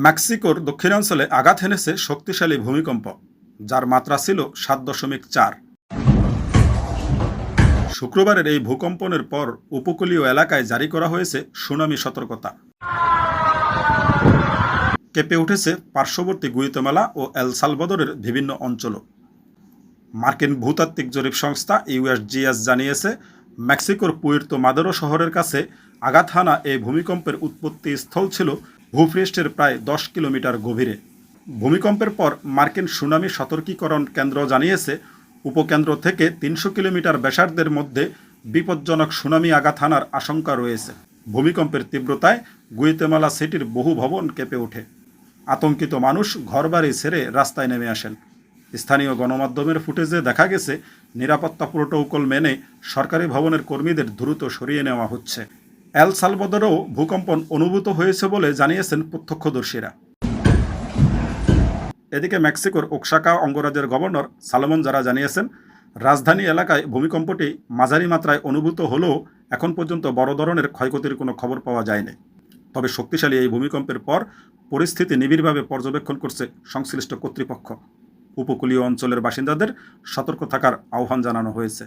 মেক্সিকোর দক্ষিণাঞ্চলে আঘাত হেনেছে শক্তিশালী ভূমিকম্প, যার মাত্রা ছিল 7.4। শুক্রবারের এই ভূকম্পনের পর উপকূলীয় এলাকায় জারি করা হয়েছে সুনামি সতর্কতা। কেঁপে উঠেছে পার্শ্ববর্তী গুয়াতেমালা ও এল সালভাদরের বিভিন্ন অঞ্চলও। মার্কিন ভূতাত্ত্বিক জরিপ সংস্থা ইউএসজিএস জানিয়েছে, মেক্সিকোর পুয়ের্তো মাদেরো শহরের কাছে আঘাত হানা এই ভূমিকম্পের উৎপত্তি স্থল ছিল ভূপৃষ্ঠের প্রায় 10 কিলোমিটার গভীরে। ভূমিকম্পের পর মার্কিন সুনামি সতর্কীকরণ কেন্দ্র জানিয়েছে, উপকেন্দ্র থেকে 300 কিলোমিটার ব্যাসার্ধের মধ্যে বিপজ্জনক সুনামি আঘাত হানার আশঙ্কা রয়েছে। ভূমিকম্পের তীব্রতায় গুয়াতেমালা সিটির বহু ভবন কেঁপে ওঠে। আতঙ্কিত মানুষ ঘরবাড়ি ছেড়ে রাস্তায় নেমে আসেন। স্থানীয় গণমাধ্যমের ফুটেজে দেখা গেছে, নিরাপত্তা প্রোটোকল মেনে সরকারি ভবনের কর্মীদের দ্রুত সরিয়ে নেওয়া হচ্ছে। এল সালভাদরেও ভূকম্পন অনুভূত হয়েছে বলে জানিয়েছেন প্রত্যক্ষদর্শীরা। এদিকে মেক্সিকোর ওক্সাকা অঙ্গরাজ্যের গভর্নর সালোমন জারা জানিয়েছেন, রাজধানী এলাকায় ভূমিকম্পটি মাঝারি মাত্রায় অনুভূত হলেও এখন পর্যন্ত বড় ধরনের ক্ষয়ক্ষতির কোনো খবর পাওয়া যায়নি। তবে শক্তিশালী এই ভূমিকম্পের পর পরিস্থিতি নিবিড়ভাবে পর্যবেক্ষণ করছে সংশ্লিষ্ট কর্তৃপক্ষ। উপকূলীয় অঞ্চলের বাসিন্দাদের সতর্ক থাকার আহ্বান জানানো হয়েছে।